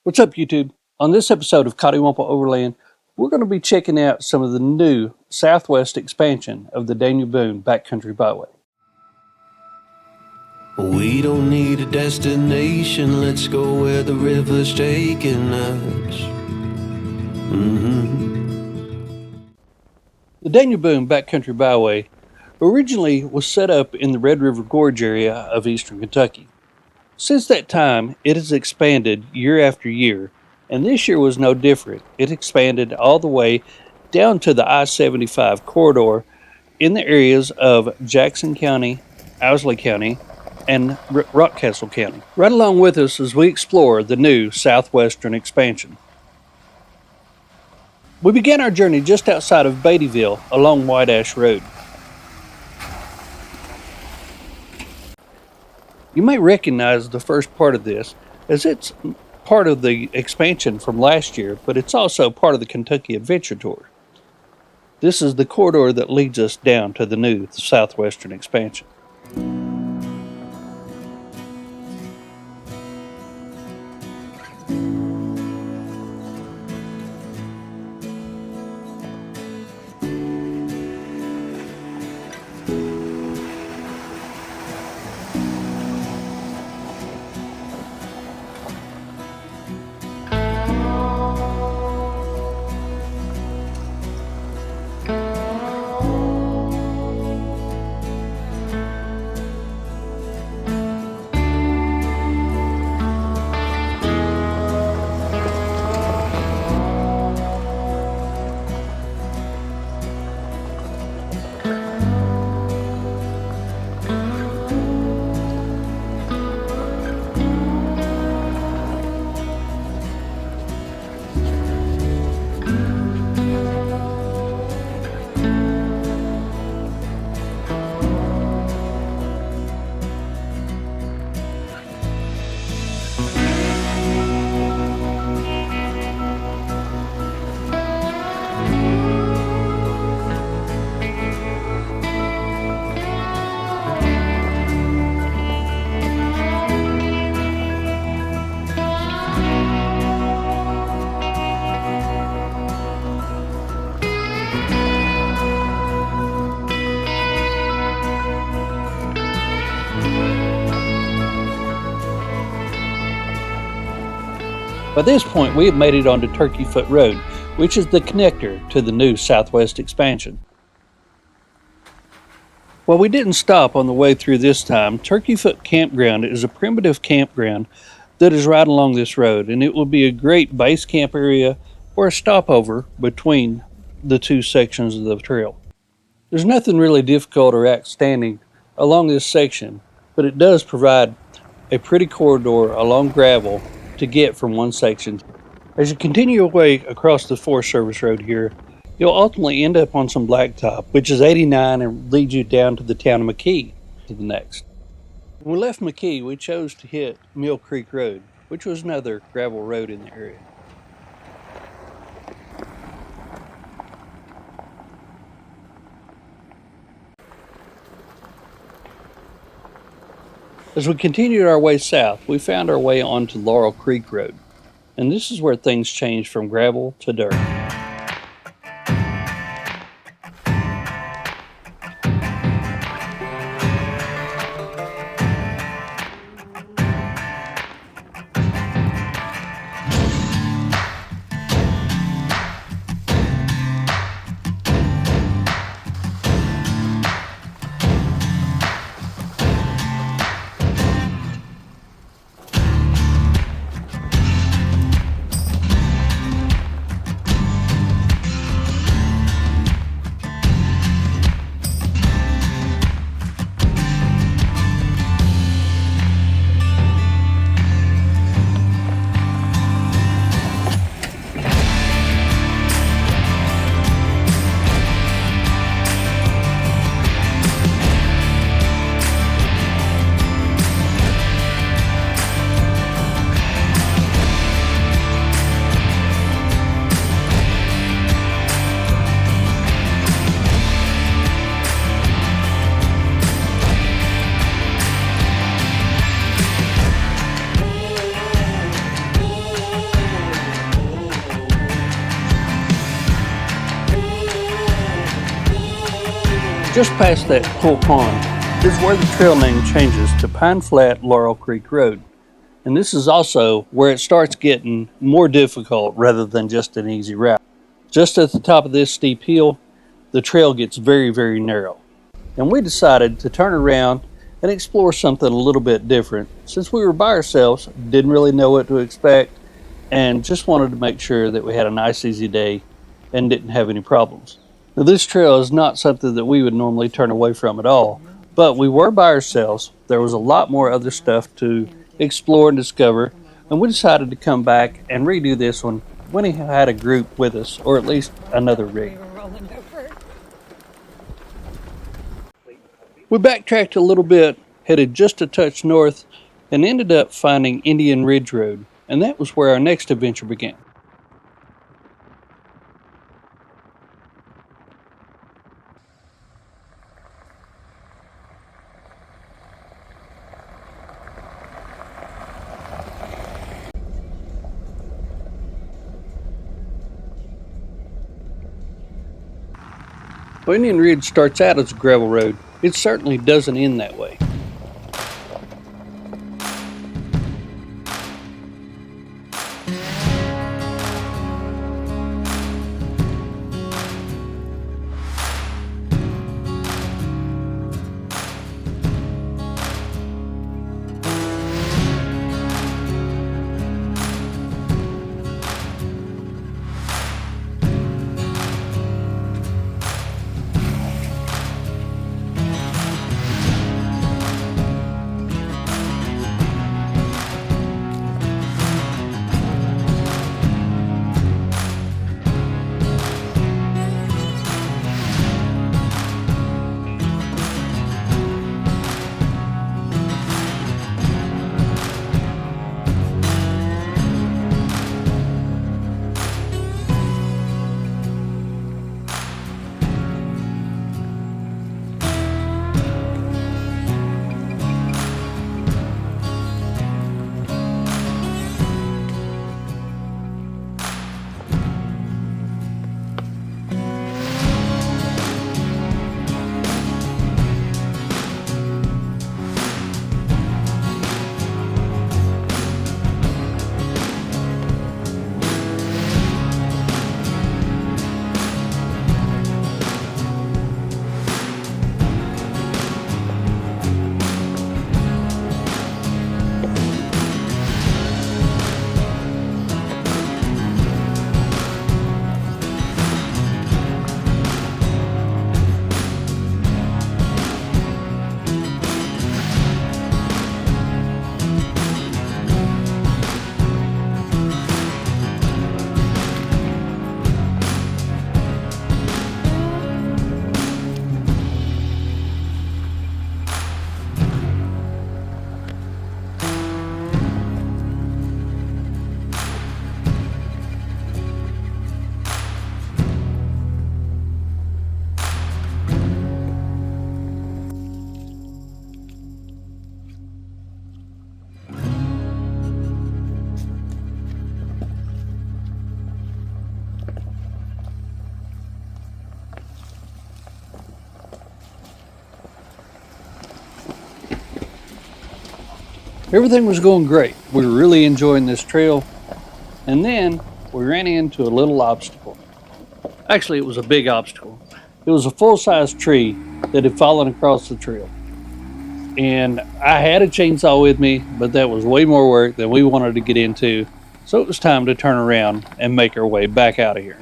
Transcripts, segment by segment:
What's up, YouTube? On this episode of Coddiwomple Overland, we're going to be checking out some of the new Southwest expansion of the Daniel Boone Backcountry Byway. We don't need a destination, let's go where the river's taking us. The Daniel Boone Backcountry Byway originally was set up in the Red River Gorge area of eastern Kentucky. Since that time, it has expanded year after year, and this year was no different. It expanded all the way down to the I-75 corridor in the areas of Jackson County, Owsley County, and Rockcastle County. Right along with us as we explore the new Southwestern expansion. We began our journey just outside of Beattyville along White Ash Road. You may recognize the first part of this as it's part of the expansion from last year, but it's also part of the Kentucky Adventure Tour. This is the corridor that leads us down to the new Southwestern expansion. By this point, we have made it onto Turkey Foot Road, which is the connector to the new Southwest expansion. While we didn't stop on the way through this time, Turkey Foot Campground is a primitive campground that is right along this road, and it will be a great base camp area or a stopover between the two sections of the trail. There's nothing really difficult or outstanding along this section, but it does provide a pretty corridor along gravel to get from one section. As you continue your way across the Forest Service Road here, you'll ultimately end up on some blacktop, which is 89 and leads you down to the town of McKee to the next. When we left McKee, we chose to hit Mill Creek Road, which was another gravel road in the area. As we continued our way south, we found our way onto Laurel Creek Road, and this is where things changed from gravel to dirt. Just past that pool pond is where the trail name changes to Pine Flat Laurel Creek Road. And this is also where it starts getting more difficult rather than just an easy route. Just at the top of this steep hill, the trail gets very, very narrow. And we decided to turn around and explore something a little bit different since we were by ourselves, didn't really know what to expect, and just wanted to make sure that we had a nice, easy day and didn't have any problems. Now, this trail is not something that we would normally turn away from at all, but we were by ourselves. There was a lot more other stuff to explore and discover, and we decided to come back and redo this one when he had a group with us, or at least another rig. We backtracked a little bit, headed just a touch north, and ended up finding Indian Ridge Road, and that was where our next adventure began. Well, Indian Ridge starts out as a gravel road. It certainly doesn't end that way. Everything was going great. We were really enjoying this trail. And then we ran into a little obstacle. Actually, it was a big obstacle. It was a full-size tree that had fallen across the trail. And I had a chainsaw with me, but that was way more work than we wanted to get into. So it was time to turn around and make our way back out of here.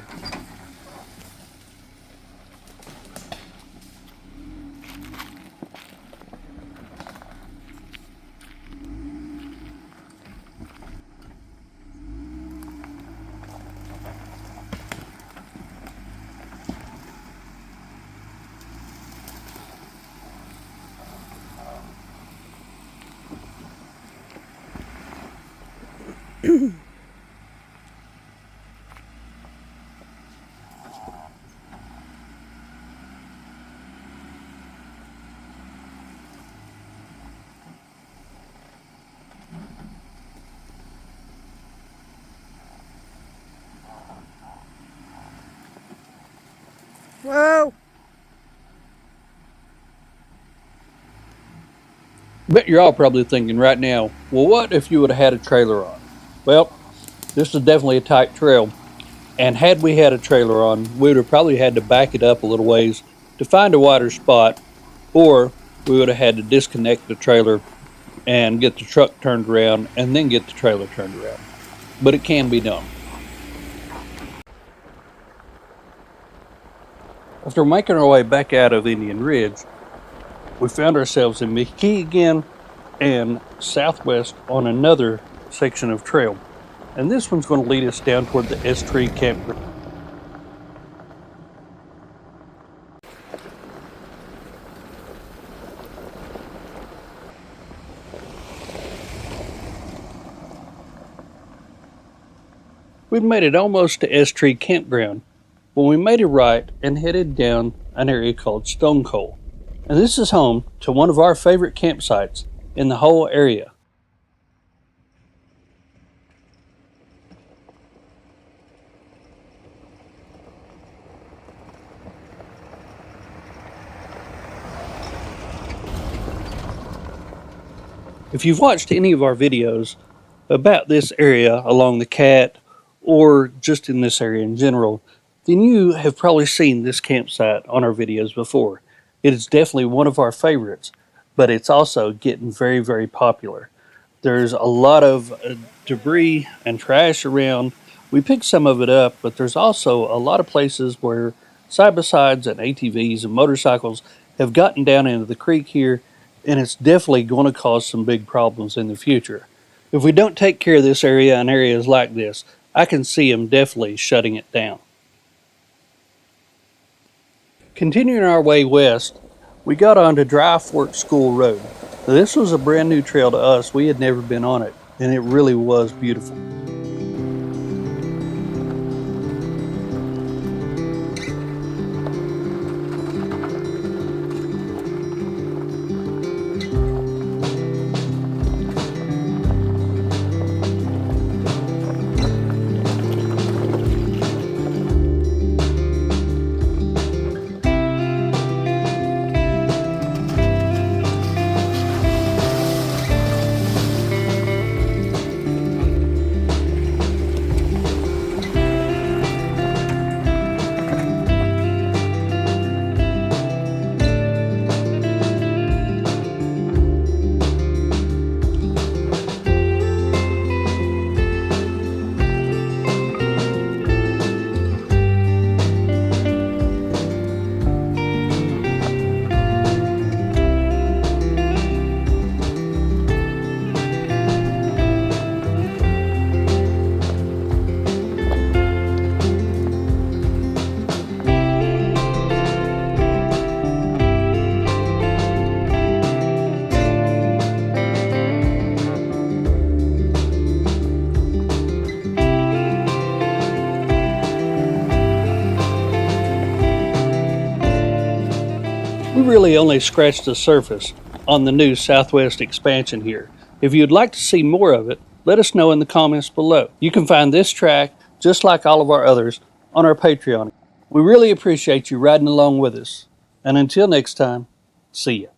Whoa! Bet you're all probably thinking right now, well, what if you would have had a trailer on? Well, this is definitely a tight trail, and had we had a trailer on, we would have probably had to back it up a little ways to find a wider spot, or we would have had to disconnect the trailer and get the truck turned around and then get the trailer turned around. But it can be done. After making our way back out of Indian Ridge, we found ourselves in McKee again and southwest on another section of trail. And this one's going to lead us down toward the SHW Campground. We'd made it almost to SHW Campground when we made a right and headed down an area called Stone Coal. And this is home to one of our favorite campsites in the whole area. If you've watched any of our videos about this area along the Cat or just in this area in general, then you have probably seen this campsite on our videos before. It is definitely one of our favorites, but it's also getting very, very popular. There's a lot of debris and trash around. We picked some of it up, but there's also a lot of places where side-by-sides and ATVs and motorcycles have gotten down into the creek here, and it's definitely going to cause some big problems in the future. If we don't take care of this area and areas like this, I can see them definitely shutting it down. Continuing our way west, we got onto Dry Fork School Road. Now, this was a brand new trail to us. We had never been on it, and it really was beautiful. We really only scratched the surface on the new Southwest expansion here. If you'd like to see more of it, let us know in the comments below. You can find this track, just like all of our others, on our Patreon. We really appreciate you riding along with us. And until next time, see ya.